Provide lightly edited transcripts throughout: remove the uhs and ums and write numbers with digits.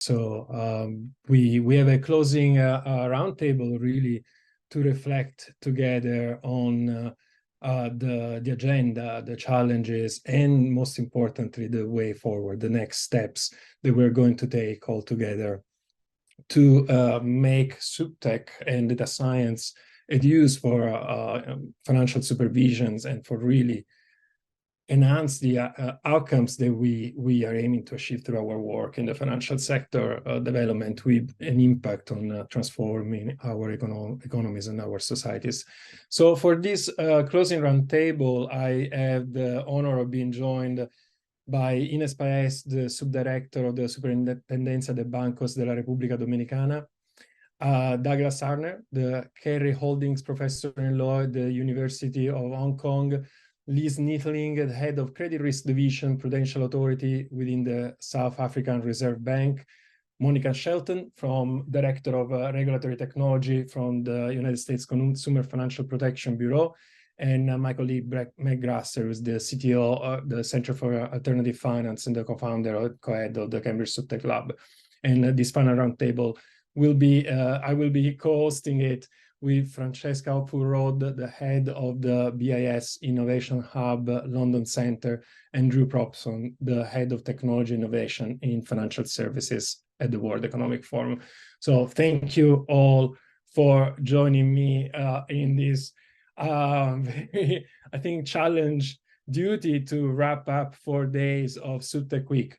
So we have a closing roundtable really to reflect together on the agenda, the challenges, and most importantly, the way forward, the next steps that we're going to take all together to make SupTech and data science a use for financial supervisions and for really enhance the outcomes that we are aiming to achieve through our work in the financial sector development with an impact on transforming our economies and our societies. So for this closing roundtable, I have the honor of being joined by Ines Paez, the subdirector of the Superintendencia de Bancos de la República Dominicana, Douglas Arner, the Kerry Holdings professor in law at the University of Hong Kong, Liz Neethling, the head of Credit Risk Division, Prudential Authority within the South African Reserve Bank, Monica Shelton, Director of Regulatory Technology from the United States Consumer Financial Protection Bureau, and my colleague Meg Grasser, who's the CTO of the Center for Alternative Finance and the co-founder or co-head of the Cambridge SupTech Lab. And this final roundtable will be, I will be co-hosting it with Francesca Hopwood-Rode, the head of the BIS Innovation Hub London Center, and Drew Propson, the head of technology innovation in financial services at the World Economic Forum. So thank you all for joining me in this very, I think, challenge duty to wrap up 4 days of SupTech Week.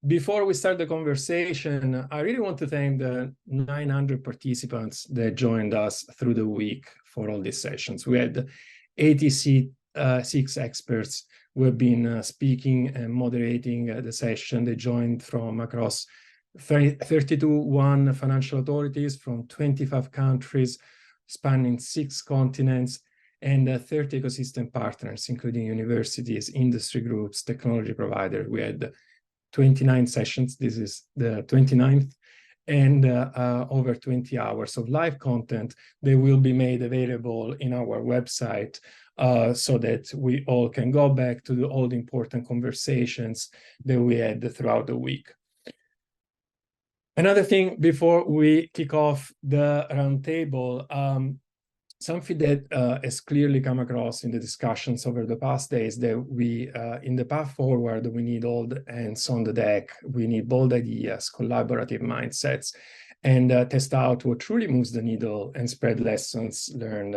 Before we start the conversation, I really want to thank the 900 participants that joined us through the week for all these sessions. We had 86 experts who have been speaking and moderating the session. They joined from across 32 financial authorities from 25 countries, spanning 6 continents, and 30 ecosystem partners, including universities, industry groups, technology providers. We had 29 sessions. This is the 29th, and over 20 hours of live content that will be made available in our website so that we all can go back to all the important conversations that we had throughout the week. Another thing before we kick off the roundtable, something that has clearly come across in the discussions over the past days, that we, in the path forward, we need all the hands on the deck. We need bold ideas, collaborative mindsets, and test out what truly moves the needle and spread lessons learned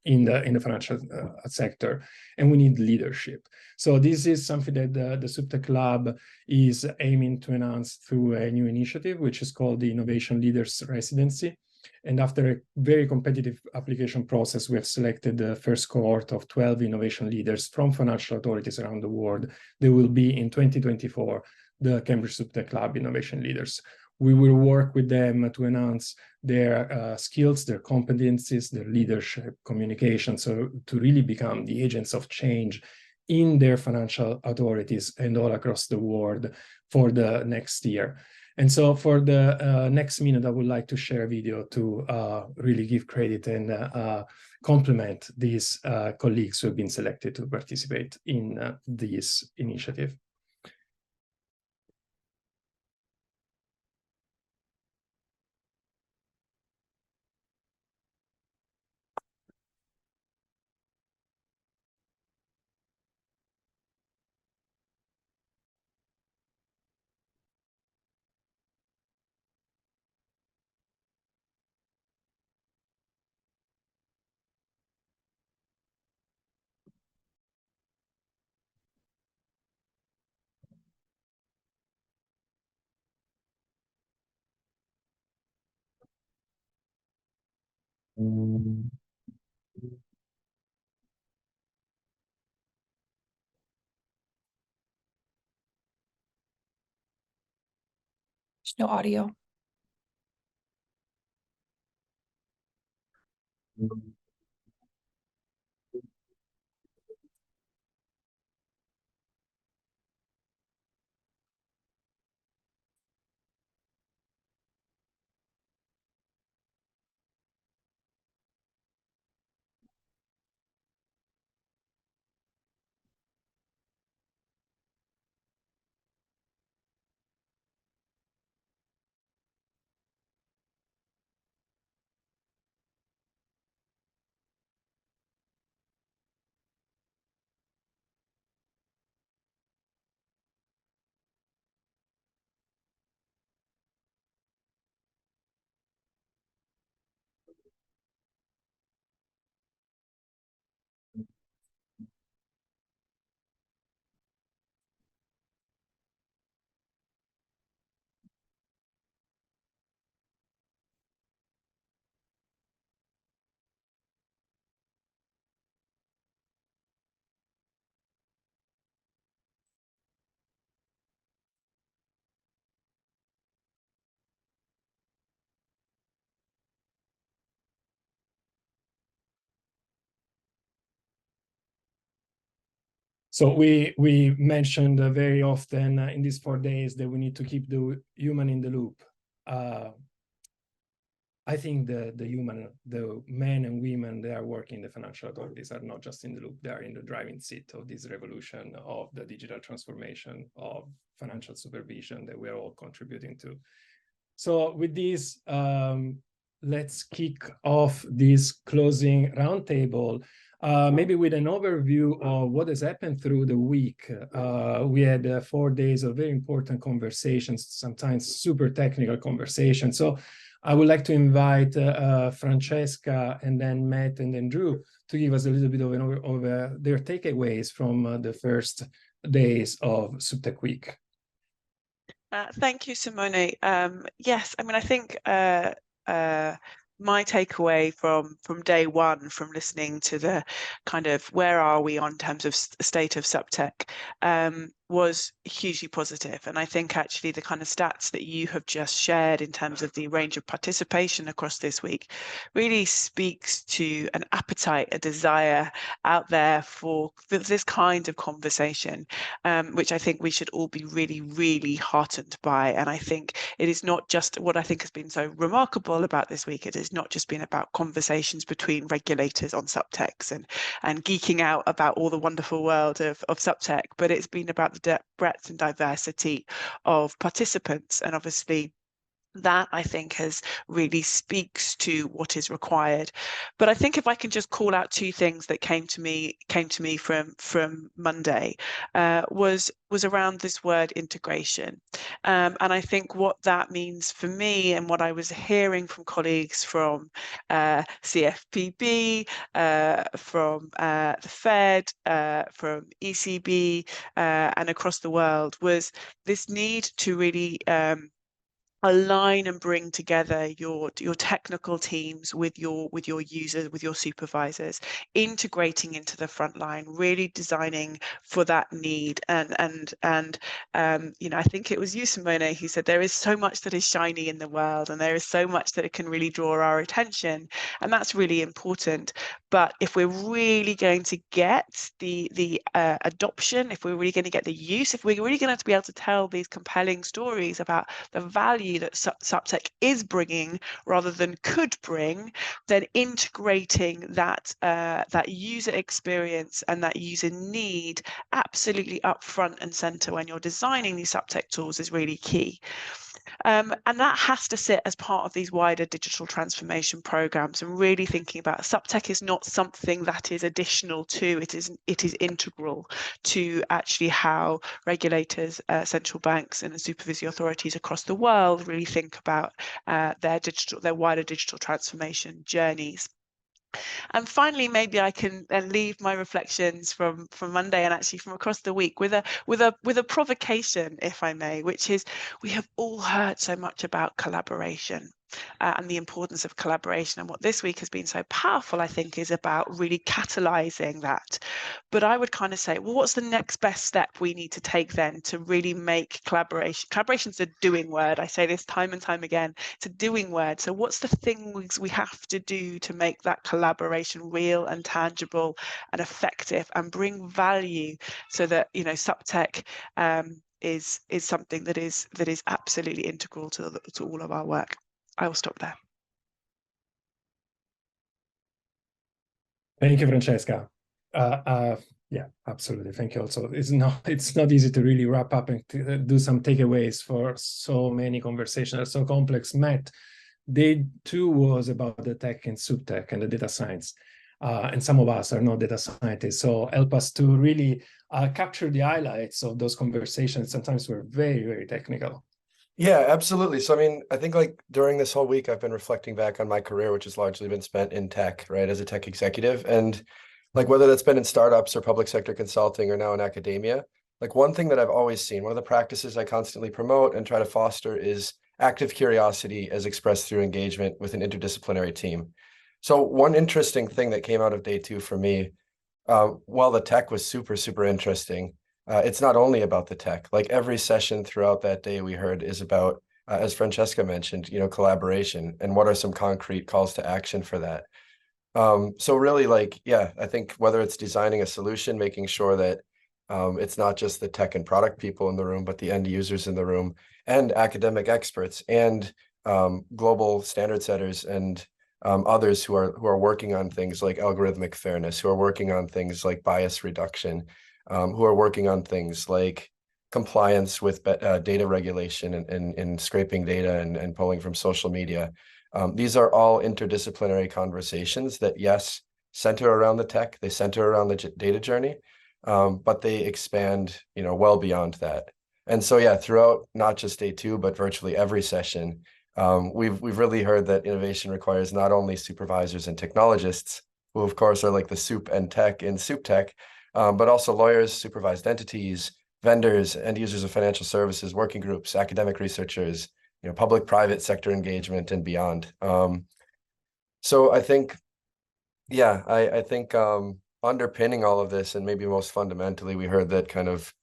in the financial sector. And we need leadership. So this is something that the SupTech Lab is aiming to announce through a new initiative, which is called the Innovation Leaders Residency. And after a very competitive application process, we have selected the first cohort of 12 innovation leaders from financial authorities around the world. They will be in 2024, the Cambridge SupTech Lab Innovation Leaders. We will work with them to enhance their skills, their competencies, their leadership, communication, so to really become the agents of change in their financial authorities and all across the world for the next year. And so for the next minute, I would like to share a video to really give credit and compliment these colleagues who have been selected to participate in this initiative. There's no audio. So we mentioned very often in these 4 days that we need to keep the human in the loop. I think the men and women that are working in the financial authorities are not just in the loop, they are in the driving seat of this revolution of the digital transformation of financial supervision that we're all contributing to. So with this, let's kick off this closing roundtable, maybe with an overview of what has happened through the week. We had 4 days of very important conversations, sometimes super technical conversations. So I would like to invite Francesca and then Matt and then Drew to give us a little bit of their takeaways from the first days of SupTech Week. Thank you, Simone. Yes, I mean, I think my takeaway from day one, from listening to the kind of where are we on terms of state of SupTech, was hugely positive. And I think actually the kind of stats that you have just shared in terms of the range of participation across this week really speaks to an appetite, a desire out there for this kind of conversation, which I think we should all be really, really heartened by. And I think it is not just what I think has been so remarkable about this week. It has not just been about conversations between regulators on SupTechs and geeking out about all the wonderful world of SupTech, but it's been about the breadth and diversity of participants. And obviously that, I think, has really speaks to what is required. But I think if I can just call out 2 things that came to me from Monday, was around this word integration. And I think what that means for me, and what I was hearing from colleagues from CFPB, from the Fed, from ECB, and across the world, was this need to really align and bring together your technical teams with your users, with your supervisors, integrating into the front line, really designing for that need. And you know, I think it was you, Simone, who said there is so much that is shiny in the world, and there is so much that it can really draw our attention, and that's really important. But if we're really going to get the adoption, if we're really going to get the use, if we're really going to be able to tell these compelling stories about the value that SupTech is bringing rather than could bring, then integrating that user experience and that user need absolutely up front and center when you're designing these SupTech tools is really key. And that has to sit as part of these wider digital transformation programs, and really thinking about SupTech is not something that is additional to, it is integral to actually how regulators, central banks and supervisory authorities across the world really think about their wider digital transformation journeys. And finally, maybe I can then leave my reflections from Monday and actually from across the week with a provocation, if I may, which is, we have all heard so much about collaboration. And the importance of collaboration, and what this week has been so powerful, I think, is about really catalyzing that. But I would kind of say, well, what's the next best step we need to take then to really make collaboration's a doing word. I say this time and time again, it's a doing word. So what's the things we have to do to make that collaboration real and tangible and effective, and bring value, so that, you know, SupTech is something that is absolutely integral to all of our work. I will stop there. Thank you, Francesca. Yeah, absolutely. Thank you. Also, it's not easy to really wrap up and do some takeaways for so many conversations. They're so complex. Matt, day 2 was about the tech and SupTech and the data science. And some of us are not data scientists, so help us to really capture the highlights of those conversations. Sometimes we're very, very technical. Yeah, absolutely. So, I mean, I think like during this whole week, I've been reflecting back on my career, which has largely been spent in tech, right, as a tech executive. And like, whether that's been in startups or public sector consulting or now in academia, like one thing that I've always seen, one of the practices I constantly promote and try to foster is active curiosity as expressed through engagement with an interdisciplinary team. So one interesting thing that came out of day 2 for me, while the tech was super, super interesting, it's not only about the tech. Like every session throughout that day we heard is about, as Francesca mentioned, you know, collaboration, and what are some concrete calls to action for that. So really, like, yeah, I think whether it's designing a solution, making sure that It's not just the tech and product people in the room, but the end users in the room, and academic experts, and global standard setters, and others who are working on things like algorithmic fairness, who are working on things like bias reduction, who are working on things like compliance with data regulation and scraping data and pulling from social media. These are all interdisciplinary conversations that, yes, center around the tech, they center around the data journey, but they expand, well beyond that. And so, yeah, throughout not just day 2, but virtually every session, we've really heard that innovation requires not only supervisors and technologists, who of course are like the soup and tech in SupTech, but also lawyers, supervised entities, vendors, end users of financial services, working groups, academic researchers, public-private sector engagement, and beyond. So I think, yeah, I think underpinning all of this, and maybe most fundamentally, we heard that kind of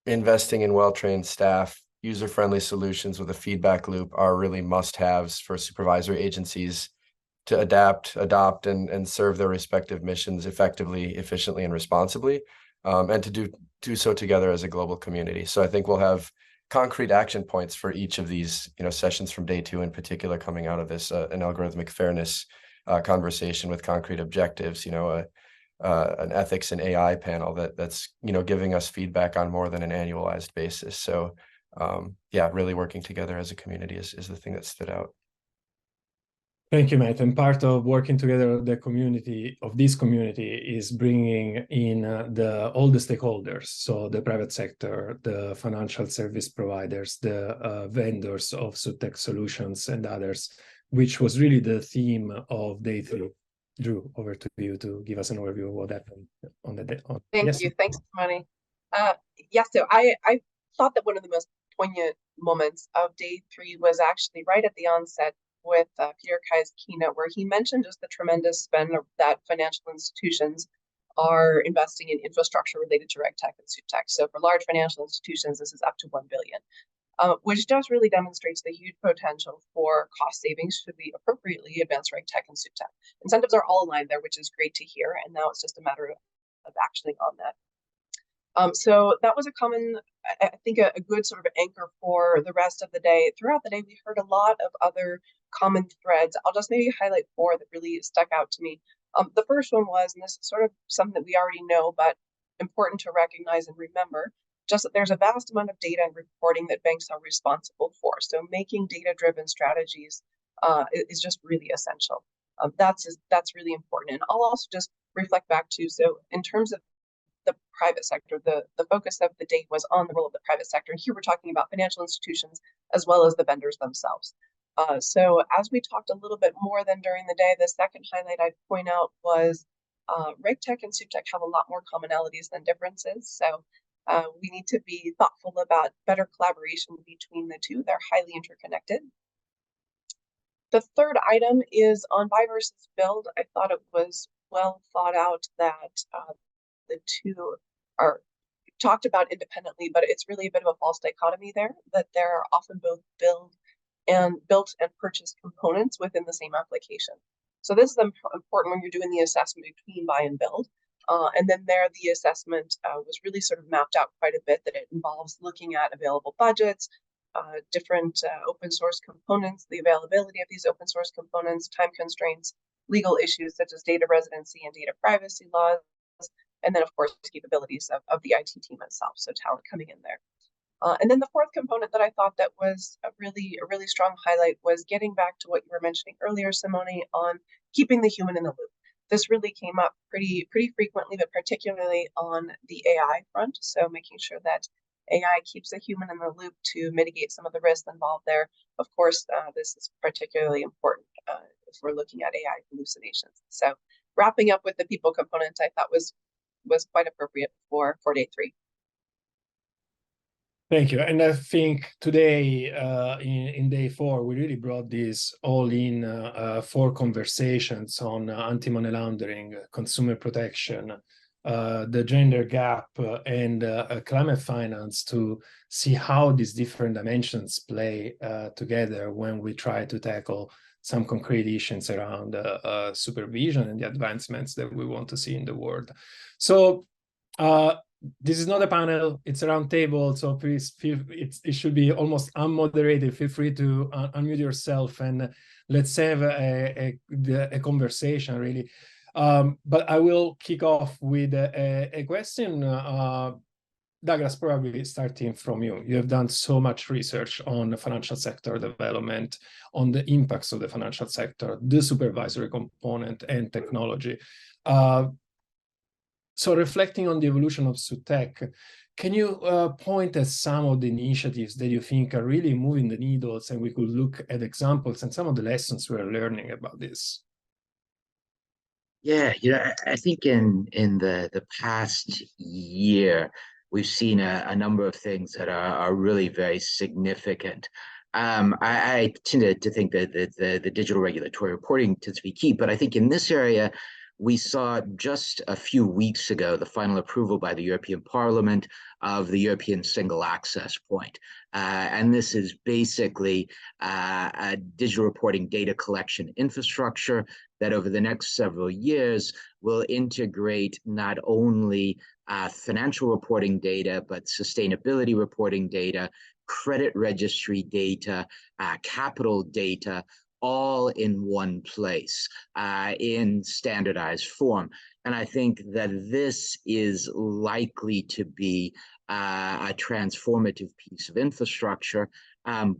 investing in well-trained staff, user-friendly solutions with a feedback loop are really must-haves for supervisory agencies to adapt, adopt, and serve their respective missions effectively, efficiently, and responsibly, and to do so together as a global community. So I think we'll have concrete action points for each of these, sessions from day 2 in particular, coming out of this, an algorithmic fairness conversation with concrete objectives, an ethics and AI panel that's giving us feedback on more than an annualized basis. So yeah, really working together as a community is the thing that stood out. Thank you, Matt. And part of working together this community is bringing in all the stakeholders, so the private sector, the financial service providers, the vendors of SupTech solutions, and others, which was really the theme of day 3. Drew, over to you to give us an overview of what happened on the day. Thank you. Thanks, Money. So I thought that one of the most poignant moments of day 3 was actually right at the onset with Peter Kai's keynote, where he mentioned just the tremendous spend that financial institutions are investing in infrastructure related to RegTech and SupTech. So for large financial institutions, this is up to $1 billion, which just really demonstrates the huge potential for cost savings should we appropriately advance RegTech and SupTech. Incentives are all aligned there, which is great to hear, and now it's just a matter of actioning on that. So that was I think a good sort of anchor for the rest of the day. Throughout the day, we heard a lot of other common threads. I'll just maybe highlight 4 that really stuck out to me. The first one was, and this is sort of something that we already know, but important to recognize and remember, just that there's a vast amount of data and reporting that banks are responsible for. So making data-driven strategies is just really essential. That's really important. And I'll also just reflect back to, so in terms of the private sector, the focus of the day was on the role of the private sector. And here we're talking about financial institutions as well as the vendors themselves. So as we talked a little bit more than during the day, the second highlight I'd point out was RegTech and SupTech have a lot more commonalities than differences. So we need to be thoughtful about better collaboration between the two. They're highly interconnected. The third item is on buy versus build. I thought it was well thought out that the two are talked about independently, but it's really a bit of a false dichotomy there, that there are often both built and purchased components within the same application. So this is important when you're doing the assessment between buy and build. And then there, the assessment was really sort of mapped out quite a bit, that it involves looking at available budgets, different open source components, the availability of these open source components, time constraints, legal issues such as data residency and data privacy laws, and then, of course, capabilities of the IT team itself, so talent coming in there. And then the fourth component that I thought that was a really strong highlight was getting back to what you were mentioning earlier, Simone, on keeping the human in the loop. This really came up pretty frequently, but particularly on the AI front. So making sure that AI keeps a human in the loop to mitigate some of the risks involved there. Of course, this is particularly important if we're looking at AI hallucinations. So wrapping up with the people component, I thought was quite appropriate for day 3. Thank you. And I think today in day 4, we really brought this all in 4 conversations on anti-money laundering, consumer protection, the gender gap, and climate finance, to see how these different dimensions play together when we try to tackle some concrete issues around supervision and the advancements that we want to see in the world. So This is not a panel, it's a round table, so please it should be almost unmoderated. Feel free to unmute yourself and let's have a conversation, really. But I will kick off with a question. Douglas, probably starting from you. You have done so much research on the financial sector development, on the impacts of the financial sector, the supervisory component, and technology. So reflecting on the evolution of SupTech, can you point at some of the initiatives that you think are really moving the needles, and we could look at examples and some of the lessons we're learning about this? Yeah, I think in the past year, we've seen a number of things that are really very significant. I tend to think that the digital regulatory reporting tends to be key, but I think in this area, we saw just a few weeks ago the final approval by the European Parliament of the European Single Access Point. And this is basically a digital reporting data collection infrastructure that over the next several years will integrate not only financial reporting data, but sustainability reporting data, credit registry data, capital data, all in one place in standardized form. And I think that this is likely to be a transformative piece of infrastructure,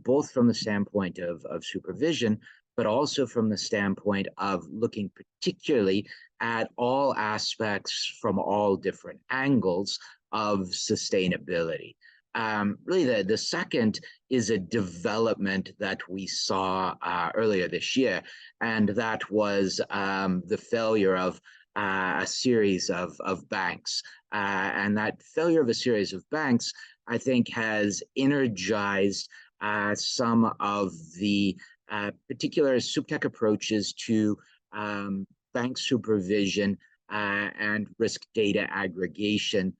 both from the standpoint of supervision, but also from the standpoint of looking particularly at all aspects from all different angles of sustainability. Really, the second is a development that we saw earlier this year, and that was the failure of a series of banks. And that failure of a series of banks, I think, has energized some of the particular SupTech approaches to bank supervision and risk data aggregation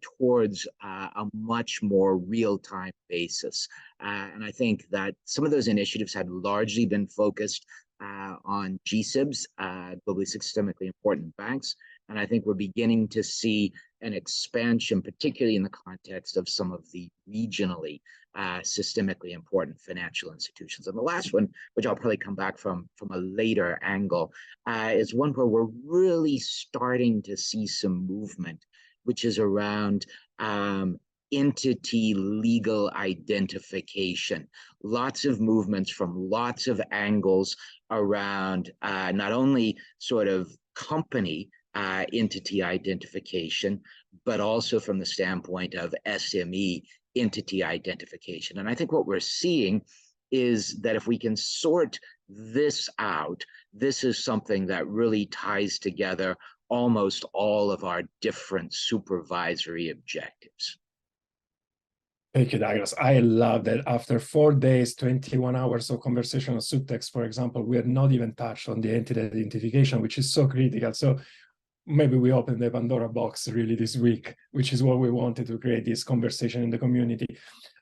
towards a much more real-time basis. And I think that some of those initiatives had largely been focused on GSIBs, globally systemically important banks. And I think we're beginning to see an expansion, particularly in the context of some of the regionally systemically important financial institutions. And the last one, which I'll probably come back from a later angle, is one where we're really starting to see some movement, which is around entity legal identification. Lots of movements from lots of angles around not only sort of company entity identification, but also from the standpoint of SME entity identification. And I think what we're seeing is that if we can sort this out, this is something that really ties together almost all of our different supervisory objectives. Thank you, Douglas. I love that after 4 days, 21 hours of conversation on SupTech, for example, we had not even touched on the entity identification, which is so critical. So maybe we open the Pandora box really this week, which is what we wanted to create this conversation in the community.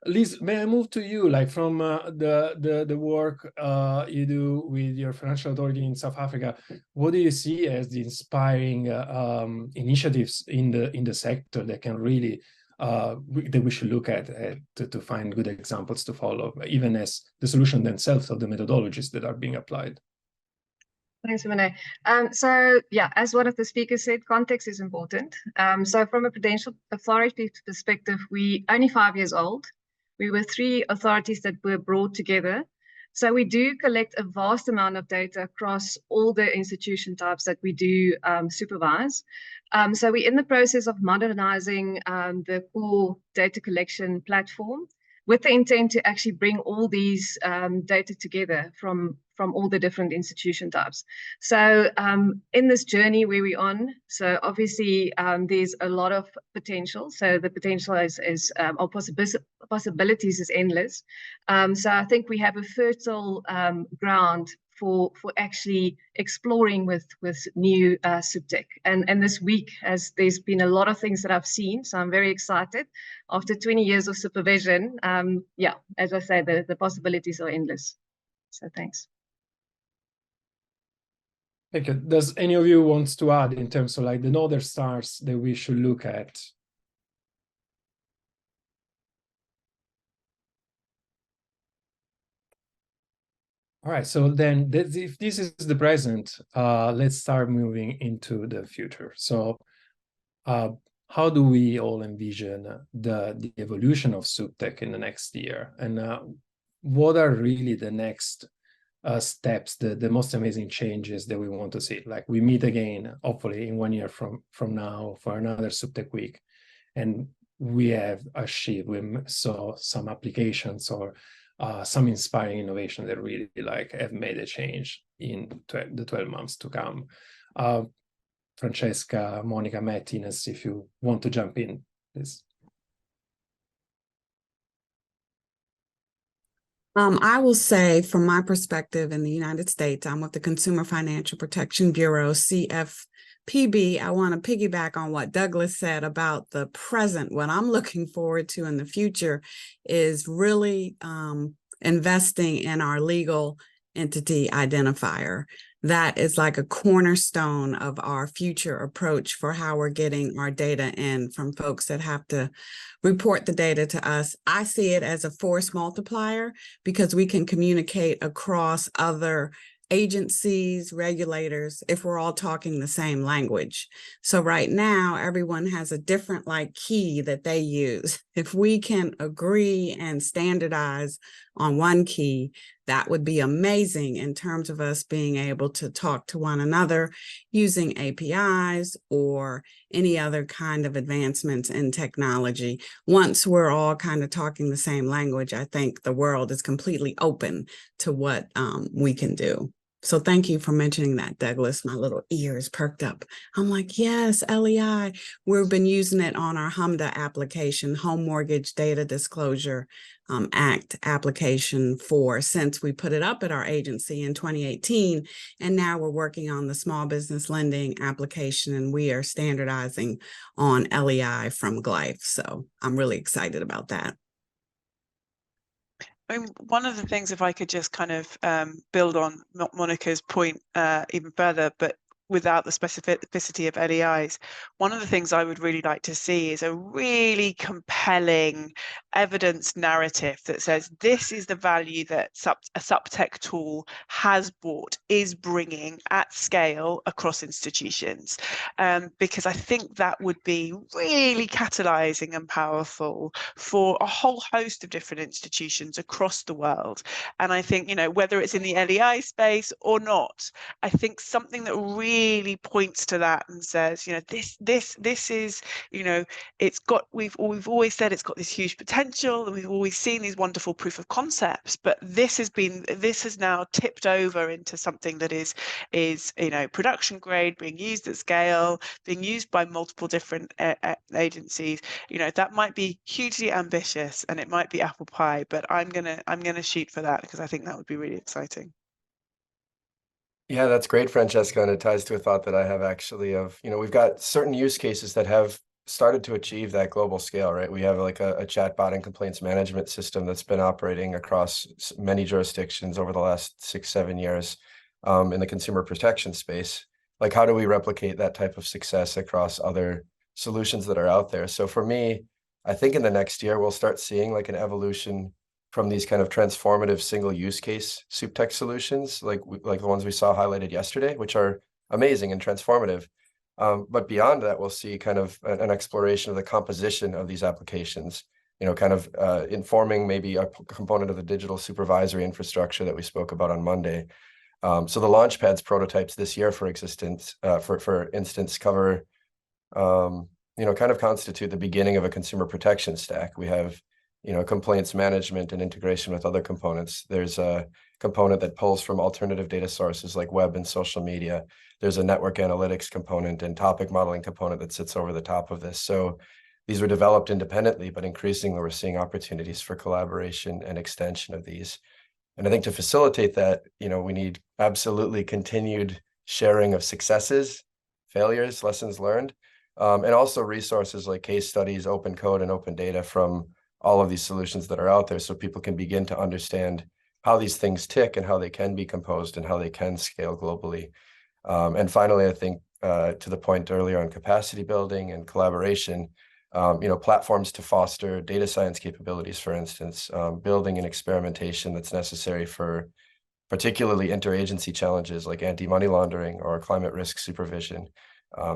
Liz, may I move to you, like from the work you do with your financial authority in South Africa? What do you see as the inspiring initiatives in the sector that can really that we should look at to find good examples to follow, even as the solution themselves or the methodologies that are being applied? Thanks, Vinay. So yeah, as one of the speakers said, context is important. So from a prudential authority perspective, we only 5 years old. We were 3 authorities that were brought together. So we do collect a vast amount of data across all the institution types that we do supervise. So we're in the process of modernizing the core data collection platform with the intent to actually bring all these data together from all the different institution types. So in this journey where we're on, so obviously there's a lot of potential. So the potential or possibilities is endless. So I think we have a fertile ground for actually exploring with new SupTech. And this week, as there's been a lot of things that I've seen, so I'm very excited. After 20 years of supervision, yeah, as I say, the possibilities are endless. So thanks. Okay. Does any of you wants to add in terms of like the Northern Stars that we should look at? All right, so then if this is the present, let's start moving into the future. So how do we all envision the evolution of SupTech in the next year? And what are really the next steps, the most amazing changes that we want to see? Like we meet again, hopefully in 1 year from now for another SupTech week. And we have achieved, we saw some applications or some inspiring innovation that really like have made a change in the 12 months to come. Francesca, Monica, Matt, Ines, if you want to jump in, please. I will say from my perspective in the United States, I'm with the Consumer Financial Protection Bureau, CFPB. I want to piggyback on what Douglas said about the present. What I'm looking forward to in the future is really investing in our legal entity identifier. That is like a cornerstone of our future approach for how we're getting our data in from folks that have to report the data to us. I see it as a force multiplier because we can communicate across other agencies, regulators, if we're all talking the same language. So right now, everyone has a different like key that they use. If we can agree and standardize on one key, that would be amazing in terms of us being able to talk to one another using APIs or any other kind of advancements in technology. Once we're all kind of talking the same language, I think the world is completely open to what we can do. So thank you for mentioning that, Douglas. My little ears perked up. I'm like, yes, LEI. We've been using it on our HMDA application, Home Mortgage Data Disclosure Act application since we put it up at our agency in 2018. And now we're working on the small business lending application, and we are standardizing on LEI from Glyph. So I'm really excited about that. I mean, one of the things, if I could just kind of build on Monica's point even further, but without the specificity of LEIs, one of the things I would really like to see is a really compelling evidence narrative that says this is the value that a SupTech tool has brought, is bringing at scale across institutions, because I think that would be really catalyzing and powerful for a whole host of different institutions across the world. And I think, you know, whether it's in the LEI space or not, I think something that really points to that and says, you know, this is, you know, we've always said it's got this huge potential, and we've always seen these wonderful proof of concepts, but this has now tipped over into something that is, you know, production grade, being used at scale, being used by multiple different agencies. You know, that might be hugely ambitious and it might be apple pie, but I'm gonna shoot for that because I think that would be really exciting. Yeah, that's great, Francesca, and it ties to a thought that I have actually of, you know, we've got certain use cases that have started to achieve that global scale, right? We have like a chatbot and complaints management system that's been operating across many jurisdictions over the last 6-7 years in the consumer protection space. Like, how do we replicate that type of success across other solutions that are out there? So for me, I think in the next year, we'll start seeing like an evolution from these kind of transformative single use case SupTech solutions, like the ones we saw highlighted yesterday, which are amazing and transformative. But beyond that, we'll see kind of an exploration of the composition of these applications, you know, kind of informing maybe a component of the digital supervisory infrastructure that we spoke about on Monday. So the Launchpads prototypes this year, for instance, cover, you know, kind of constitute the beginning of a consumer protection stack. We have, you know, complaints management and integration with other components. There's a component that pulls from alternative data sources like web and social media. There's a network analytics component and topic modeling component that sits over the top of this. So these were developed independently, but increasingly we're seeing opportunities for collaboration and extension of these. And I think to facilitate that, you know, we need absolutely continued sharing of successes, failures, lessons learned, and also resources like case studies, open code, and open data from all of these solutions that are out there, so people can begin to understand how these things tick and how they can be composed and how they can scale globally. And finally, I think to the point earlier on capacity building and collaboration, platforms to foster data science capabilities, for instance, building and experimentation that's necessary for particularly interagency challenges like anti-money laundering or climate risk supervision,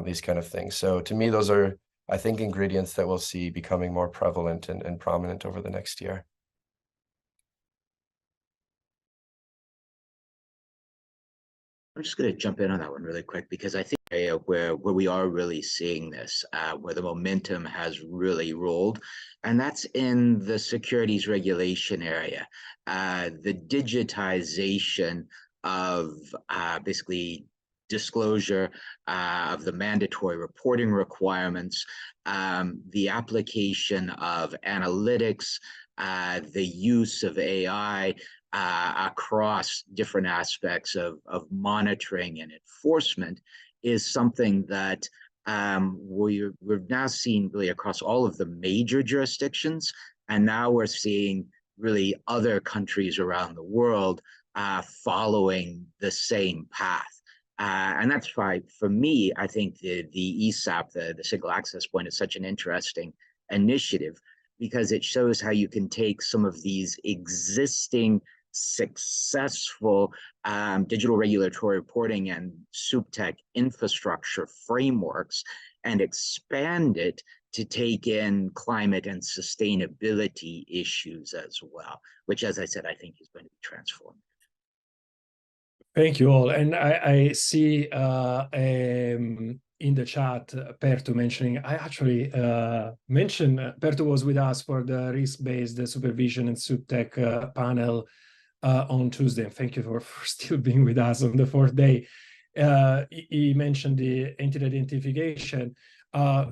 these kind of things. So to me, those are, I think, ingredients that we'll see becoming more prevalent and prominent over the next year. I'm just going to jump in on that one really quick, because I think where we are really seeing this, where the momentum has really rolled, and that's in the securities regulation area. The digitization of basically disclosure of the mandatory reporting requirements, the application of analytics, the use of AI, across different aspects of monitoring and enforcement is something that we've now seen really across all of the major jurisdictions, and now we're seeing really other countries around the world following the same path. And that's why, for me, I think the ESAP, the single access point, is such an interesting initiative, because it shows how you can take some of these existing successful digital regulatory reporting and SupTech infrastructure frameworks and expand it to take in climate and sustainability issues as well, which, as I said, I think is going to be transformative. Thank you all. And I see in the chat, Pertu mentioning, I actually mentioned, Pertu was with us for the risk-based supervision and SupTech panel on Tuesday. And thank you for still being with us on the fourth day. He mentioned the entity identification.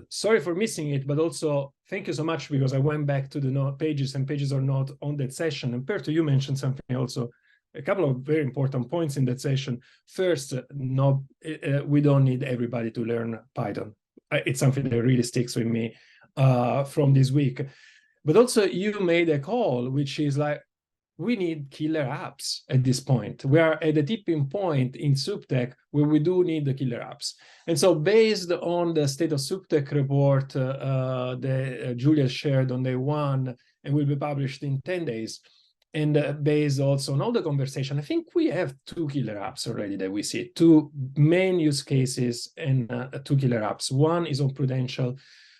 Sorry for missing it, but also thank you so much, because I went back to the pages, and pages are not on that session. And Pertu, you mentioned something also, a couple of very important points in that session. First, we don't need everybody to learn Python. It's something that really sticks with me from this week. But also you made a call, which is like, we need killer apps at this point. We are at a tipping point in SupTech where we do need the killer apps. And so based on the State of SupTech report that Julia shared on day one and will be published in 10 days, and based also on all the conversation, I think we have 2 killer apps already that we see, 2 main use cases and 2 killer apps. One is on prudential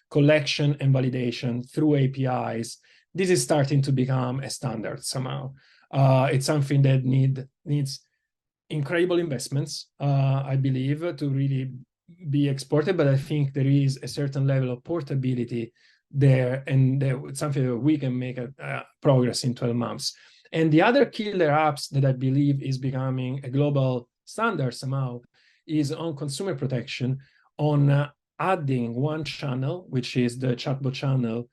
collection and validation through APIs. This is starting to become a standard somehow. It's something that needs incredible investments, I believe, to really be exported, but I think there is a certain level of portability there, and it's something that we can make a progress in 12 months. And the other killer apps that I believe is becoming a global standard somehow is on consumer protection, on adding one channel, which is the chatbot channel,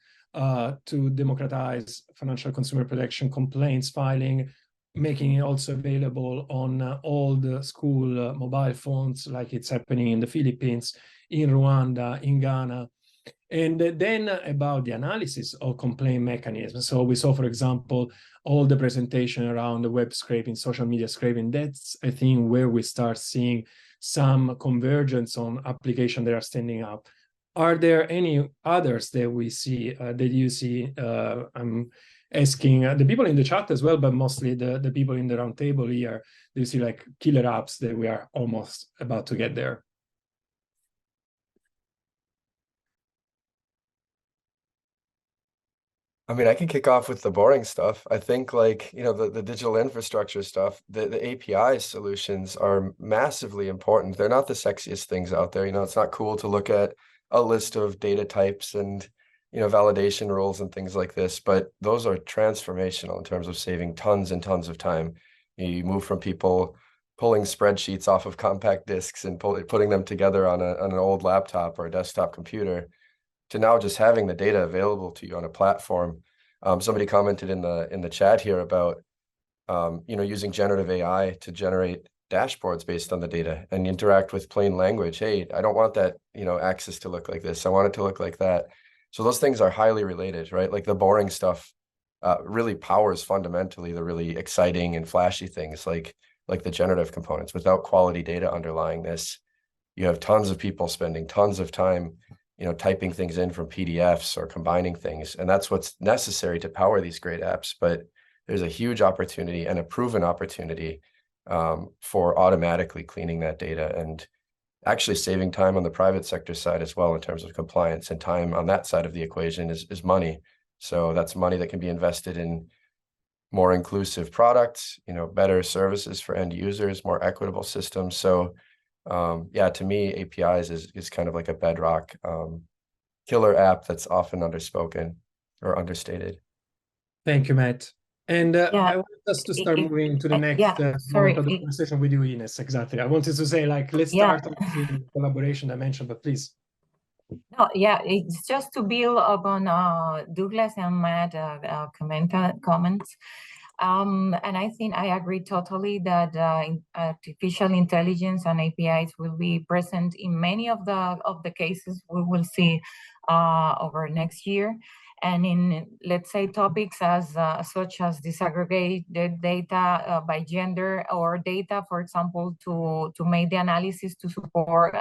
to democratize financial consumer protection complaints filing, making it also available on all the school mobile phones, like it's happening in the Philippines, in Rwanda, in Ghana. And then about the analysis of complaint mechanisms. So we saw, for example, all the presentation around the web scraping, social media scraping. That's, I think, where we start seeing some convergence on applications that are standing up. Are there any others that we see, that you see? I'm asking the people in the chat as well, but mostly the people in the roundtable here. Do you see like killer apps that we are almost about to get there? I mean, I can kick off with the boring stuff. I think like, the digital infrastructure stuff, the API solutions are massively important. They're not the sexiest things out there. It's not cool to look at a list of data types and, validation rules and things like this, but those are transformational in terms of saving tons and tons of time. You move from people pulling spreadsheets off of compact discs and putting them together on an old laptop or a desktop computer, to now just having the data available to you on a platform. Somebody commented in the chat here about using generative AI to generate dashboards based on the data and interact with plain language. Hey, I don't want that axis to look like this. I want it to look like that. So those things are highly related, right? Like the boring stuff really powers fundamentally the really exciting and flashy things, like like the generative components. Without quality data underlying this, you have tons of people spending tons of time, typing things in from PDFs or combining things. And that's what's necessary to power these great apps. But there's a huge opportunity and a proven opportunity for automatically cleaning that data and actually saving time on the private sector side as well in terms of compliance, and time on that side of the equation is money. So that's money that can be invested in more inclusive products, better services for end users, more equitable systems. So yeah, to me, APIs is kind of like a bedrock killer app that's often underspoken or understated. Thank you, Matt. And Yeah. I want us to start moving to the next moment of the conversation with you, Ines. Exactly. I wanted to say, like, let's start on the collaboration dimension, but please. No, yeah, it's just to build upon Douglas and Matt comments. And I think I agree totally that artificial intelligence and APIs will be present in many of the cases we will see over next year. And in, let's say, topics as such as disaggregated data by gender, or data, for example, to make the analysis to support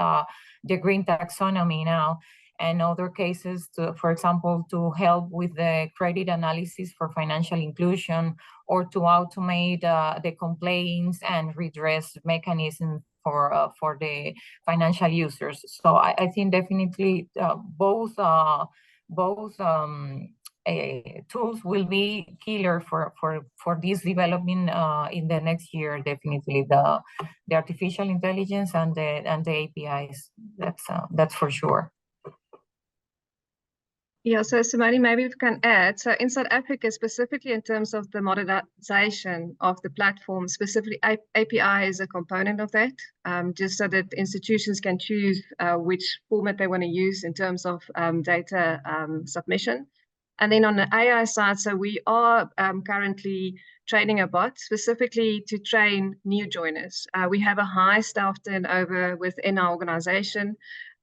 the green taxonomy now, and other cases, for example, to help with the credit analysis for financial inclusion, or to automate the complaints and redress mechanism for the financial users. So I think definitely both tools will be killer for this development in the next year. Definitely the artificial intelligence and the APIs. That's for sure. Yeah, so Simone, maybe we can add. So in South Africa, specifically in terms of the modernization of the platform, specifically API is a component of that, just so that institutions can choose which format they want to use in terms of data submission. And then on the AI side, so we are currently training a bot specifically to train new joiners. We have a high staff turnover within our organization.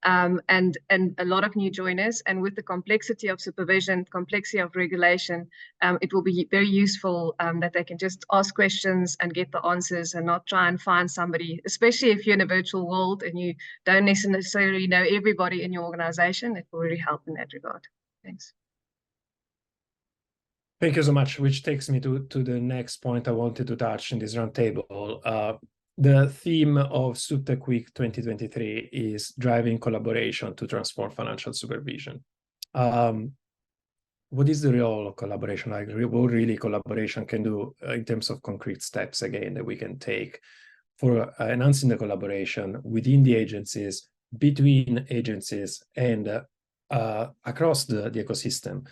And a lot of new joiners, and with the complexity of supervision, complexity of regulation, it will be very useful that they can just ask questions and get the answers, and not try and find somebody, especially if you're in a virtual world and you don't necessarily know everybody in your organization. It will really help in that regard. Thanks. Thank you so much, which takes me to the next point I wanted to touch in this roundtable. The theme of SupTech Week 2023 is driving collaboration to transform financial supervision. What is the role of collaboration? Like, what really collaboration can do in terms of concrete steps, again, that we can take for enhancing the collaboration within the agencies, between agencies, and across the ecosystem?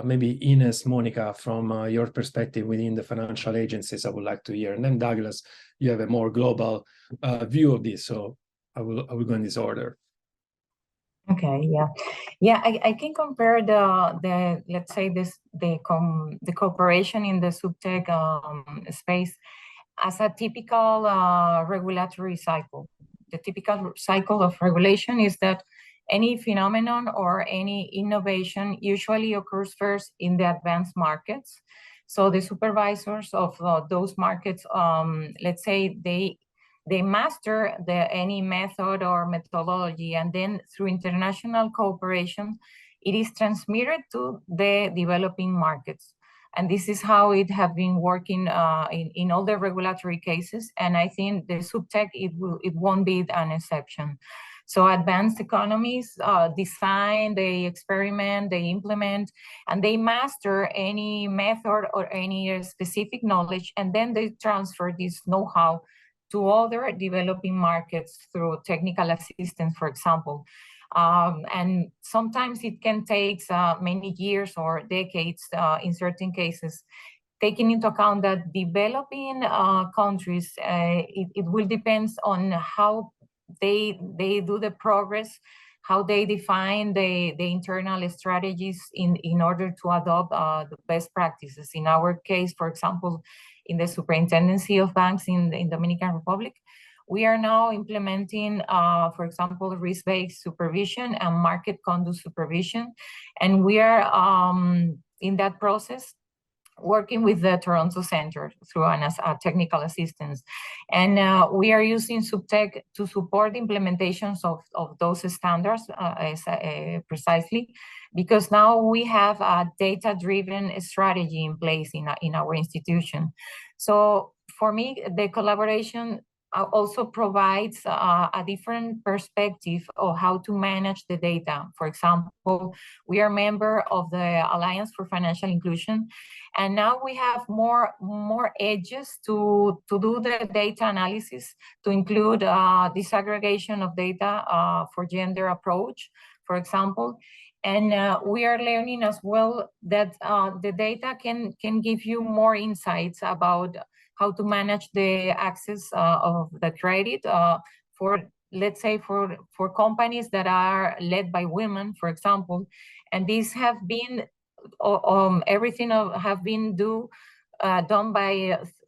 Maybe Ines, Monica, from your perspective within the financial agencies, I would like to hear. And then Douglas, you have a more global view of this, so I will go in this order. Okay, yeah. I can compare the let's say the cooperation in the SupTech space as a typical regulatory cycle. The typical cycle of regulation is that any phenomenon or any innovation usually occurs first in the advanced markets. So the supervisors of those markets, let's say they master any method or methodology, and then through international cooperation, it is transmitted to the developing markets. And this is how it has been working in all the regulatory cases. And I think the SupTech, it won't be an exception. So advanced economies design, they experiment, they implement, and they master any method or any specific knowledge, and then they transfer this know-how to other developing markets through technical assistance, for example. And sometimes it can take many years or decades in certain cases, taking into account that developing countries, it will depend on how they do the progress, how they define the internal strategies in order to adopt the best practices. In our case, for example, in the Superintendency of Banks in the Dominican Republic, we are now implementing, for example, risk-based supervision and market conduct supervision. And we are in that process working with the Toronto Center through technical assistance. And we are using SupTech to support implementations of those standards precisely, because now we have a data-driven strategy in place in our institution. So for me, the collaboration also provides a different perspective of how to manage the data. For example, we are a member of the Alliance for Financial Inclusion, and now we have more edges to do the data analysis, to include disaggregation of data for gender approach, for example. And we are learning as well that the data can give you more insights about how to manage the access of the credit for, let's say, for companies that are led by women, for example. And these have been, everything have been done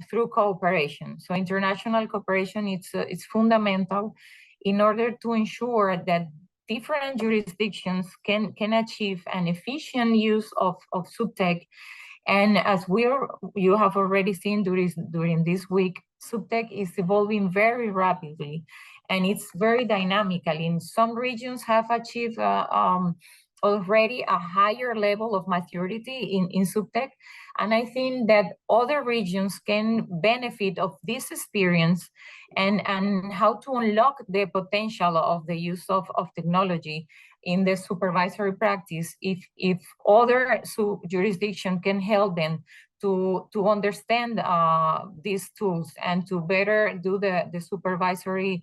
through cooperation. So international cooperation, it's fundamental in order to ensure that different jurisdictions can achieve an efficient use of SupTech. And as you have already seen during this week, SupTech is evolving very rapidly, and it's very dynamical. In some regions have achieved already a higher level of maturity in SupTech, and I think that other regions can benefit of this experience and how to unlock the potential of the use of technology in the supervisory practice if other jurisdictions can help them to understand these tools and to better do the supervisory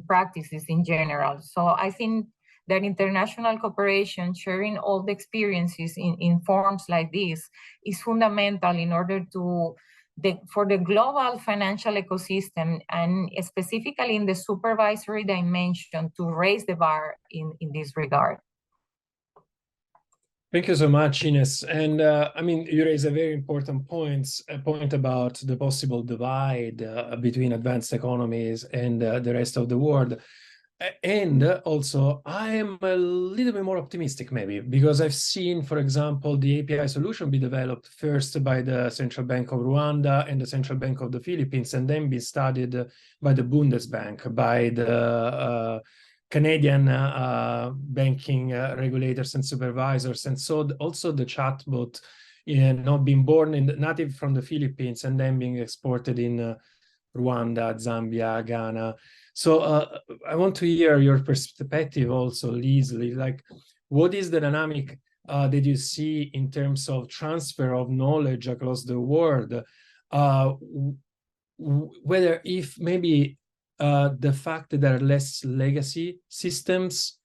practices in general. So I think that international cooperation, sharing all the experiences in forms like this, is fundamental in order for the global financial ecosystem, and specifically in the supervisory dimension, to raise the bar in this regard. Thank you so much, Ines. And I mean, you raise a very important point about the possible divide between advanced economies and the rest of the world. And also, I am a little bit more optimistic, maybe, because I've seen, for example, the API solution be developed first by the Central Bank of Rwanda and the Central Bank of the Philippines, and then be studied by the Bundesbank, by the Canadian banking regulators and supervisors. And so also the chatbot, not being born native from the Philippines and then being exported in Rwanda, Zambia, Ghana. So I want to hear your perspective also, Leslie, like what is the dynamic that you see in terms of transfer of knowledge across the world? Whether if maybe the fact that there are less legacy systems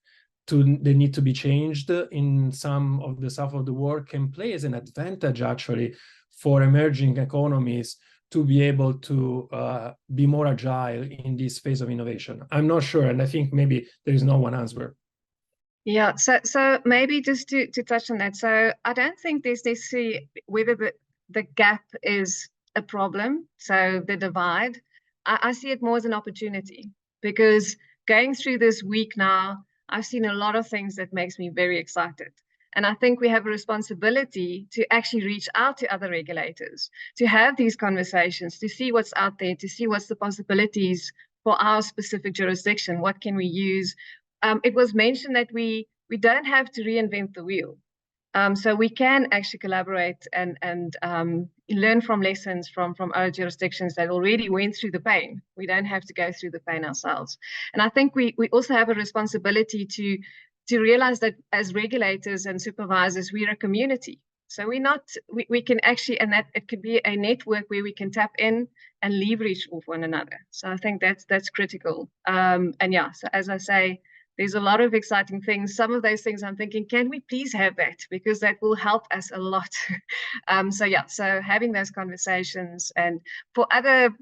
that need to be changed in some of the south of the world can play as an advantage actually for emerging economies to be able to be more agile in this phase of innovation? I'm not sure, and I think maybe there is no one answer. Yeah, so maybe just to touch on that. So I don't think there's necessarily whether the gap is a problem, so the divide. I see it more as an opportunity, because going through this week now, I've seen a lot of things that makes me very excited. And I think we have a responsibility to actually reach out to other regulators, to have these conversations, to see what's out there, to see what's the possibilities for our specific jurisdiction. What can we use? It was mentioned that we don't have to reinvent the wheel. So we can actually collaborate and learn from lessons from other jurisdictions that already went through the pain. We don't have to go through the pain ourselves. And I think we also have a responsibility to realize that as regulators and supervisors, we're a community. So we can actually, and that it could be a network where we can tap in and leverage off one another. So I think that's critical. And yeah, so as I say, there's a lot of exciting things. Some of those things I'm thinking, can we please have that? Because that will help us a lot. So yeah, so having those conversations, and for other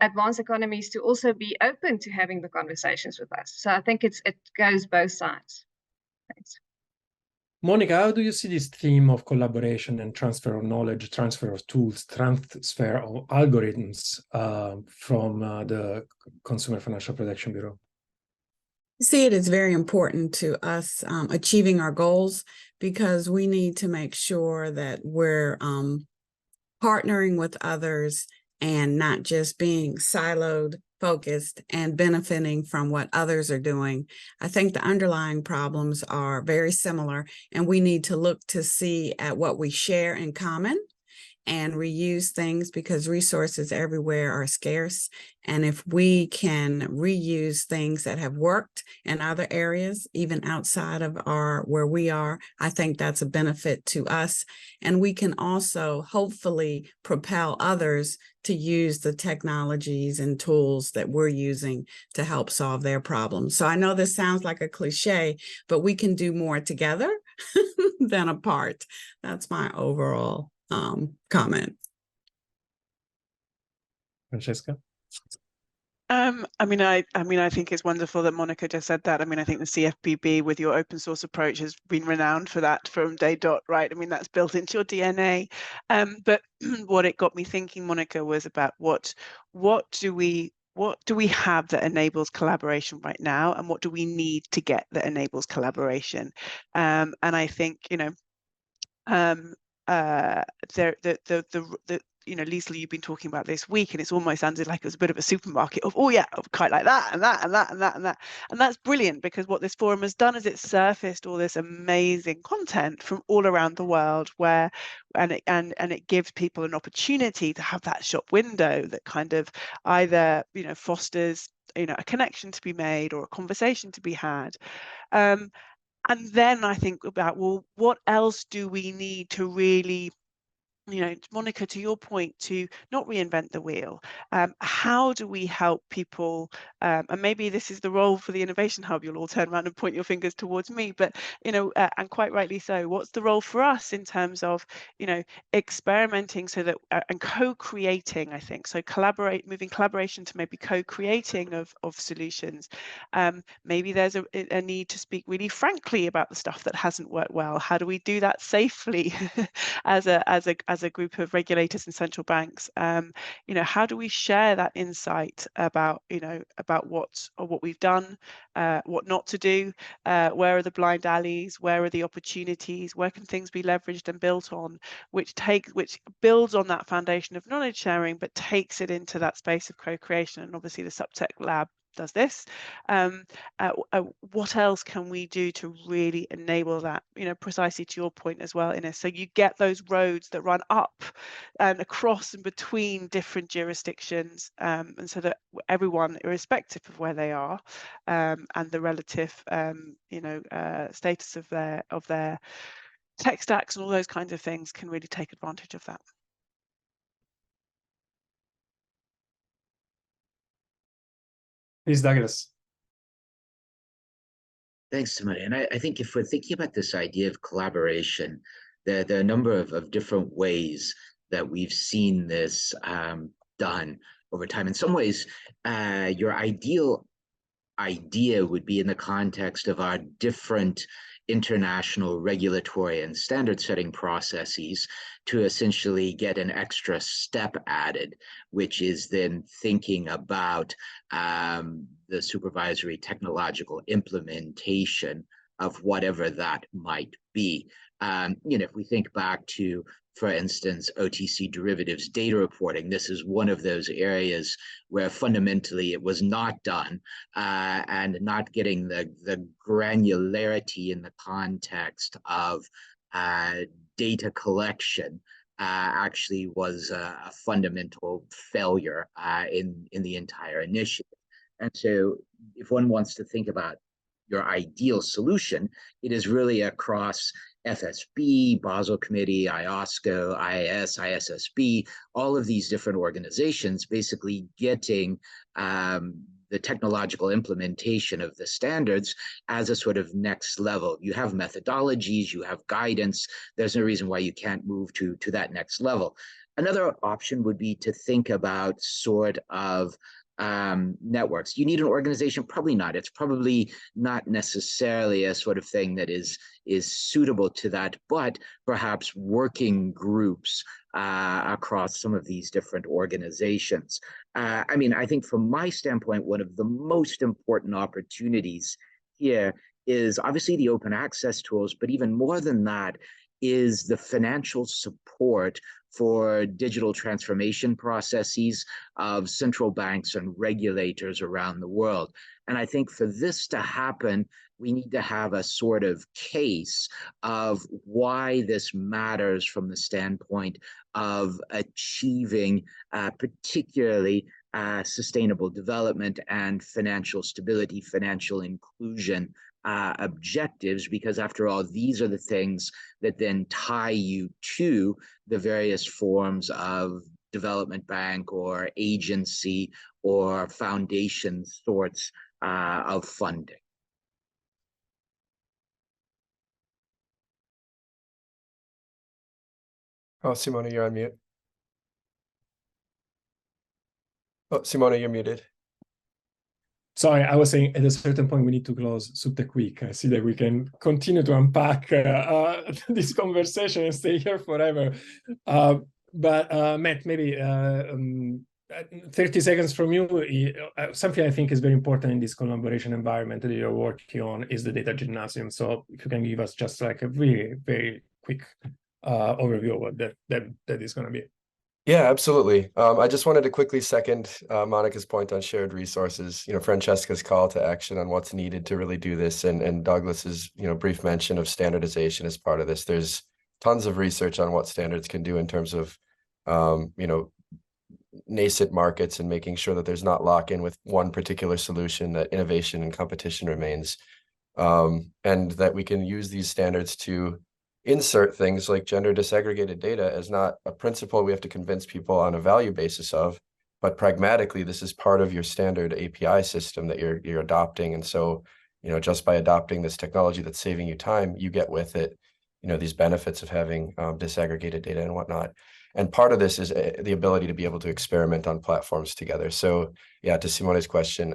advanced economies to also be open to having the conversations with us. So I think it goes both sides. Thanks. Monica, how do you see this theme of collaboration and transfer of knowledge, transfer of tools, transfer of algorithms from the Consumer Financial Protection Bureau? See it as very important to us achieving our goals, because we need to make sure that we're partnering with others and not just being siloed, focused, and benefiting from what others are doing. I think the underlying problems are very similar, and we need to look to see at what we share in common and reuse things, because resources everywhere are scarce. And if we can reuse things that have worked in other areas, even outside of where we are, I think that's a benefit to us. And we can also hopefully propel others to use the technologies and tools that we're using to help solve their problems. So I know this sounds like a cliche, but we can do more together than apart. That's my overall comment. Francesca? I mean, I think it's wonderful that Monica just said that. I mean, I think the CFPB with your open source approach has been renowned for that from day dot, right? I mean, that's built into your DNA. But what it got me thinking, Monica, was about what do we have that enables collaboration right now, and what do we need to get that enables collaboration? And I think, you know, you know, Lisa, you've been talking about this week, and it's almost sounded like it was a bit of a supermarket of, oh yeah, quite like that and that and that and that and that. And that's brilliant, because what this forum has done is it's surfaced all this amazing content from all around the world, where and it gives people an opportunity to have that shop window that kind of either, you know, fosters, you know, a connection to be made or a conversation to be had. And then I think about, well, what else do we need to really, you know, Monica, to your point, to not reinvent the wheel? How do we help people? And maybe this is the role for the Innovation Hub. You'll all turn around and point your fingers towards me, but, you know, and quite rightly so. What's the role for us in terms of, you know, experimenting so that and co-creating? I think so. Moving collaboration to maybe co-creating of solutions. Maybe there's a need to speak really frankly about the stuff that hasn't worked well. How do we do that safely as a group of regulators and central banks? You know, how do we share that insight about, you know, about what we've done, what not to do, where are the blind alleys, where are the opportunities, where can things be leveraged and built on, which builds on that foundation of knowledge sharing, but takes it into that space of co-creation. And obviously the SupTech Lab does this. What else can we do to really enable that, you know, precisely to your point as well, Ines? So you get those roads that run up and across and between different jurisdictions, and so that everyone, irrespective of where they are, and the relative, you know, status of their tech stacks and all those kinds of things, can really take advantage of that. Please, Douglas. Thanks, Timothy. And I think if we're thinking about this idea of collaboration, there are a number of different ways that we've seen this done over time. In some ways, your ideal idea would be in the context of our different international regulatory and standard setting processes to essentially get an extra step added, which is then thinking about the supervisory technological implementation of whatever that might be. You know, if we think back to, for instance, OTC derivatives data reporting, this is one of those areas where fundamentally it was not done, and not getting the granularity in the context of data collection actually was a fundamental failure in the entire initiative. And so if one wants to think about your ideal solution, it is really across FSB, Basel Committee, IOSCO, IAS, ISSB, all of these different organizations basically getting the technological implementation of the standards as a sort of next level. You have methodologies, you have guidance. There's no reason why you can't move to that next level. Another option would be to think about sort of networks. You need an organization? Probably not. It's probably not necessarily a sort of thing that is suitable to that, but perhaps working groups across some of these different organizations. I mean, I think from my standpoint, one of the most important opportunities here is obviously the open access tools, but even more than that is the financial support for digital transformation processes of central banks and regulators around the world. And I think for this to happen, we need to have a sort of case of why this matters from the standpoint of achieving particularly sustainable development and financial stability, financial inclusion objectives, because after all, these are the things that then tie you to the various forms of development bank or agency or foundation sorts of funding. Oh, Simona, you're on mute. Oh, Simona, you're muted. Sorry, I was saying at a certain point we need to close SupTech Week. I see that we can continue to unpack this conversation and stay here forever. But Matt, maybe 30 seconds from you. Something I think is very important in this collaboration environment that you're working on is the data gymnasium. So if you can give us just like a really very quick overview of what that is going to be. Yeah, absolutely. I just wanted to quickly second Monica's point on shared resources. Francesca's call to action on what's needed to really do this, and Douglas's brief mention of standardization as part of this. There's tons of research on what standards can do in terms of nascent markets and making sure that there's not lock-in with one particular solution, that innovation and competition remains, and that we can use these standards to insert things like gender disaggregated data as not a principle we have to convince people on a value basis of, but pragmatically, this is part of your standard API system that you're adopting. And so, just by adopting this technology that's saving you time, you get with it, these benefits of having disaggregated data and whatnot. And part of this is the ability to be able to experiment on platforms together. So yeah, to Simone's question,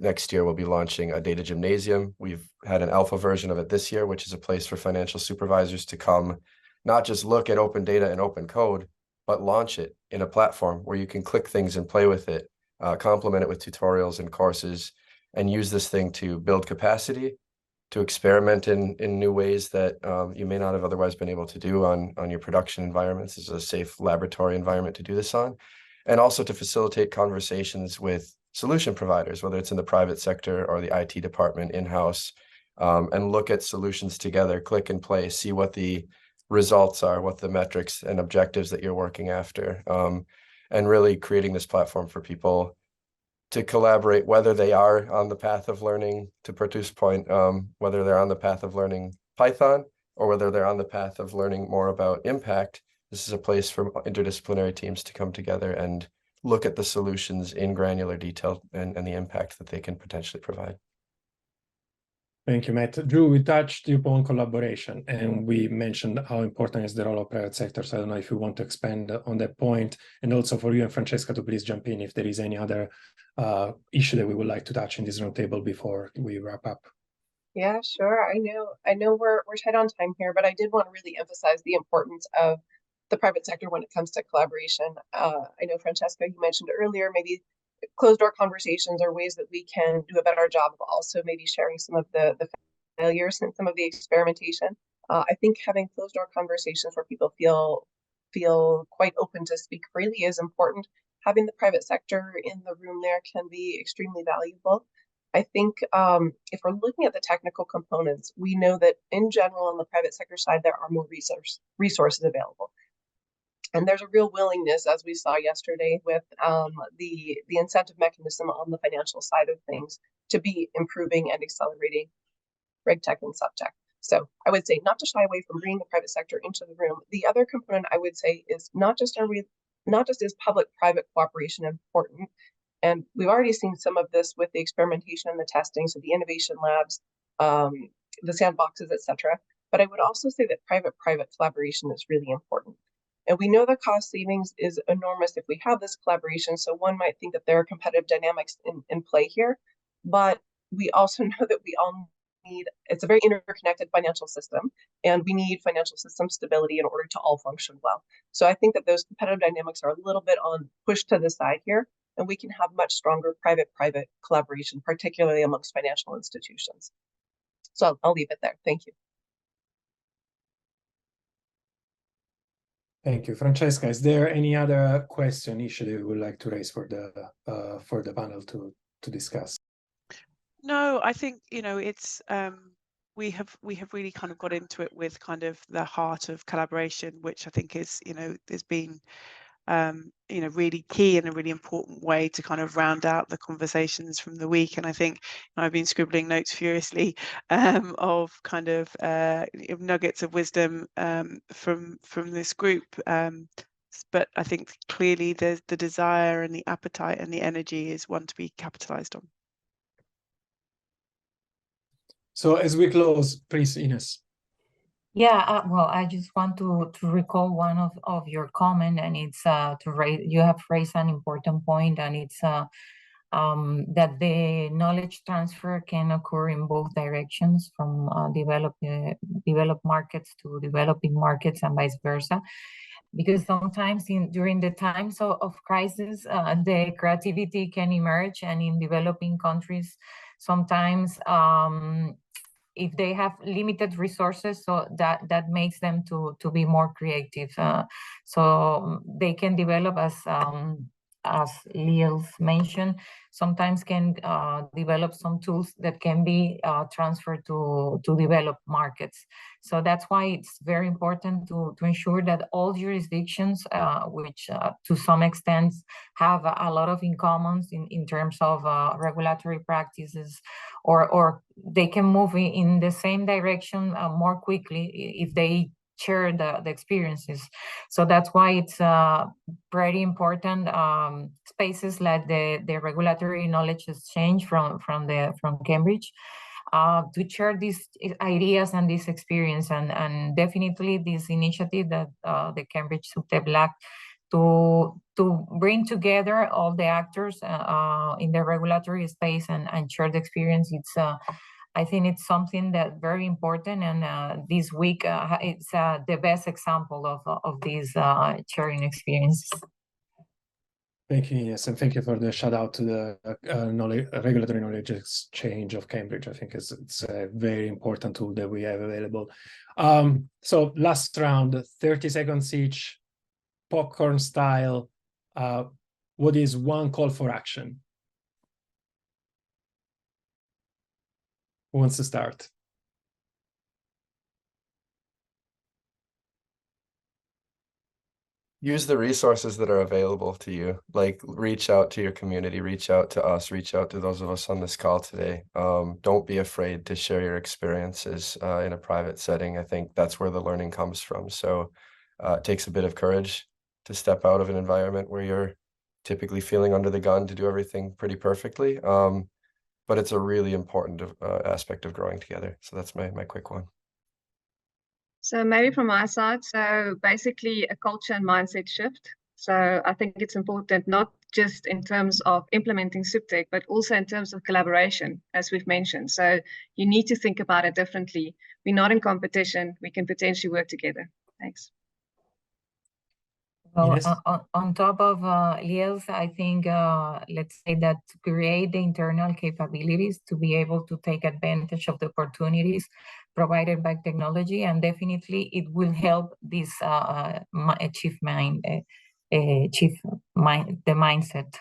next year, we'll be launching a data gymnasium. We've had an alpha version of it this year, which is a place for financial supervisors to come, not just look at open data and open code, but launch it in a platform where you can click things and play with it, complement it with tutorials and courses, and use this thing to build capacity, to experiment in new ways that you may not have otherwise been able to do on your production environments. This is a safe laboratory environment to do this on, and also to facilitate conversations with solution providers, whether it's in the private sector or the IT department in-house, and look at solutions together, click and play, see what the results are, what the metrics and objectives that you're working after, and really creating this platform for people to collaborate, whether they are on the path of learning, to Pertu's point, whether they're on the path of learning Python or whether they're on the path of learning more about impact. This is a place for interdisciplinary teams to come together and look at the solutions in granular detail and the impact that they can potentially provide. Thank you, Matt. Drew, we touched upon collaboration and we mentioned how important is the role of private sector. So I don't know if you want to expand on that point, and also for you and Francesca to please jump in if there is any other issue that we would like to touch in this roundtable before we wrap up. Yeah, sure. I know we're tight on time here, but I did want to really emphasize the importance of the private sector when it comes to collaboration. I know, Francesca, you mentioned earlier, maybe closed door conversations are ways that we can do a better job of also maybe sharing some of the failures and some of the experimentation. I think having closed door conversations where people feel quite open to speak freely is important. Having the private sector in the room there can be extremely valuable. I think if we're looking at the technical components, we know that in general on the private sector side, there are more resources available. And there's a real willingness, as we saw yesterday, with the incentive mechanism on the financial side of things to be improving and accelerating RegTech and SupTech. So I would say not to shy away from bringing the private sector into the room. The other component I would say is not just is public-private cooperation important, and we've already seen some of this with the experimentation and the testing, so the innovation labs, the sandboxes, etc. But I would also say that private-private collaboration is really important. And we know the cost savings is enormous if we have this collaboration. So one might think that there are competitive dynamics in play here, but we also know that we all need, it's a very interconnected financial system, and we need financial system stability in order to all function well. So I think that those competitive dynamics are a little bit pushed to the side here. and we can have much stronger private-private collaboration, particularly amongst financial institutions. So I'll leave it there. Thank you. Thank you, Francesca. Is there any other question, issue that you would like to raise for the panel to discuss? No, I think, you know, it's we have really kind of got into it with kind of the heart of collaboration, which I think is, you know, there's been you know, really key and a really important way to kind of round out the conversations from the week. And I think I've been scribbling notes furiously of kind of nuggets of wisdom from this group. But I think clearly there's the desire and the appetite and the energy is one to be capitalized on. So as we close, please, Ines. Yeah, well, I just want to recall one of your comment, and it's you have raised an important point, and it's that the knowledge transfer can occur in both directions, from developed markets to developing markets and vice versa. Because sometimes during the times of crisis, the creativity can emerge, and in developing countries, sometimes if they have limited resources, so that makes them to be more creative. So they can develop, as Liels mentioned, sometimes can develop some tools that can be transferred to developed markets. So that's why it's very important to ensure that all jurisdictions, which to some extent have a lot of in commons in terms of regulatory practices, or they can move in the same direction more quickly if they share the experiences. So that's why it's pretty important spaces like the regulatory knowledge exchange from Cambridge to share these ideas and this experience, and definitely this initiative that the Cambridge SupTech Lab to bring together all the actors in the regulatory space and share the experience. It's I think it's something that very important, and this week it's the best example of these sharing experiences. Thank you, yes, and thank you for the shout out to the regulatory knowledge exchange of Cambridge. I think it's a very important tool that we have available. So last round, 30 seconds each, popcorn style. What is one call for action? Who wants to start? Use the resources that are available to you. Like, reach out to your community, reach out to us, reach out to those of us on this call today. Don't be afraid to share your experiences in a private setting. I think that's where the learning comes from. So it takes a bit of courage to step out of an environment where you're typically feeling under the gun to do everything pretty perfectly. But it's a really important aspect of growing together. So that's my quick one. So maybe from my side, so basically a culture and mindset shift. So I think it's important, not just in terms of implementing SupTech, but also in terms of collaboration, as we've mentioned. So you need to think about it differently. We're not in competition. We can potentially work together. Thanks. Well, Yes. on top of Liels, I think let's say that to create the internal capabilities to be able to take advantage of the opportunities provided by technology, and definitely it will help this the mindset.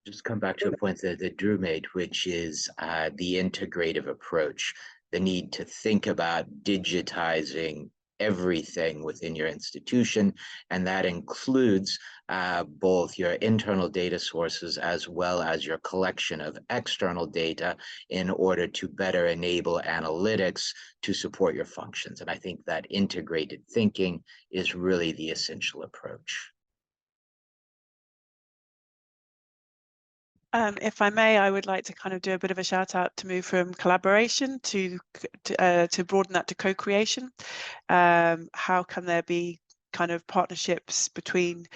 Just come back to a point that Drew made, which is the integrative approach. The need to think about digitizing everything within your institution, and that includes both your internal data sources as well as your collection of external data in order to better enable analytics to support your functions. And I think that integrated thinking is really the essential approach. If I may, I would like to kind of do a bit of a shout out to move from collaboration to broaden that to co-creation. How can there be kind of partnerships between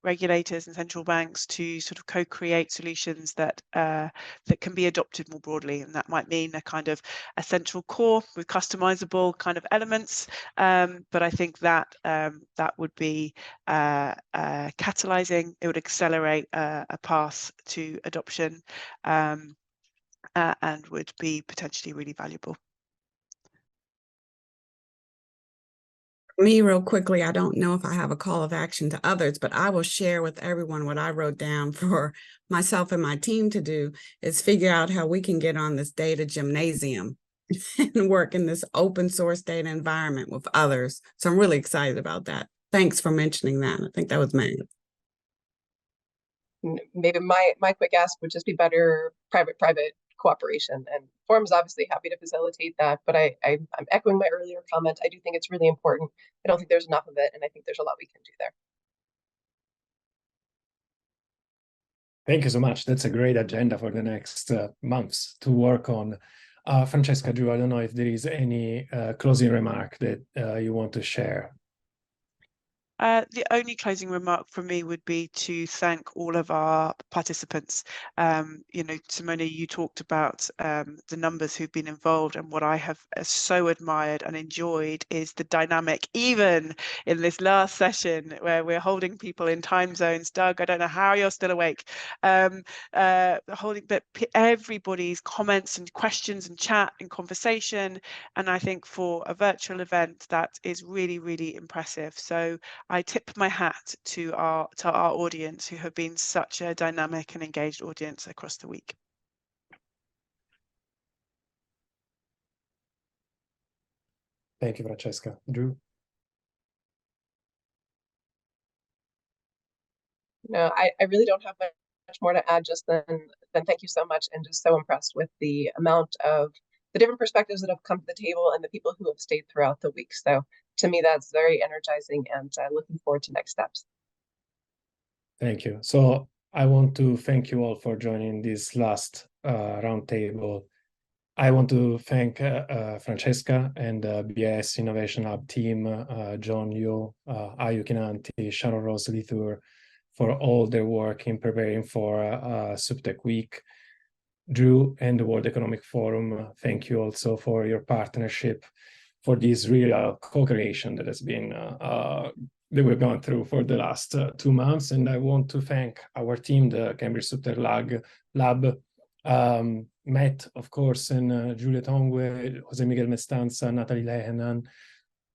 regulators and central banks to sort of co-create solutions that that can be adopted more broadly, and that might mean a kind of a central core with customizable kind of elements, but I think that that would be catalyzing. It would accelerate a path to adoption, and would be potentially really valuable. Me, real quickly, I don't know if I have a call of action to others, but I will share with everyone what I wrote down for myself and my team to do is figure out how we can get on this data gymnasium and work in this open source data environment with others. So I'm really excited about that. Thanks for mentioning that. I think that was Meg. Maybe my quick ask would just be better private cooperation, and Forum is obviously happy to facilitate that, but I'm echoing my earlier comment. I do think it's really important. I don't think there's enough of it, and I think there's a lot we can do there. Thank you so much. That's a great agenda for the next months to work on. Francesca, Drew, I don't know if there is any closing remark that you want to share. The only closing remark from me would be to thank all of our participants. You know, Simone, you talked about the numbers who've been involved, and what I have so admired and enjoyed is the dynamic, even in this last session where we're holding people in time zones. Doug, I don't know how you're still awake. But everybody's comments and questions and chat and conversation, and I think for a virtual event that is really, really impressive. So I tip my hat to our audience, who have been such a dynamic and engaged audience across the week. Thank you, Francesca. Drew? No, I really don't have much more to add, just than thank you so much, and just so impressed with the amount of the different perspectives that have come to the table and the people who have stayed throughout the week. So to me, that's very energizing, and looking forward to next steps. Thank you. So I want to thank you all for joining this last roundtable. I want to thank Francesca and BIS Innovation Lab team, John Yu, Ayu Kinanti, Sharon Rose Lithur, for all their work in preparing for SupTech Week. Drew and the World Economic Forum, thank you also for your partnership, for this real co-creation that has been that we've gone through for the last 2 months. And I want to thank our team, the Cambridge SupTech Lab, Matt, of course, and Julia Tongwe, Jose Miguel Mestanza, Natalie Lehenan,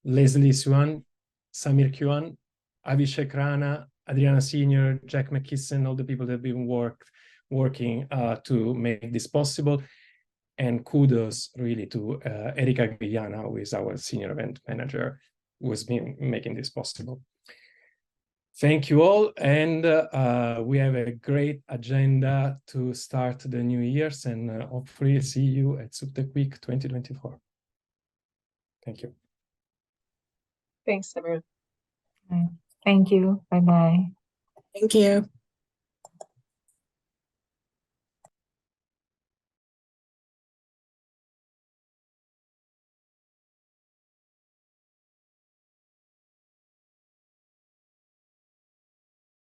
Leslie Suan, Samir Kuan, Abhishek Rana, Adriana Senior, Jack McKisson, all the people that have been working to make this possible. And kudos really to Erika Guillana, who is our senior event manager, who has been making this possible. Thank you all, and we have a great agenda to start the new years, and hopefully see you at SupTech Week 2024. Thank you. Thanks, everyone. Thank you. Bye-bye. Thank you.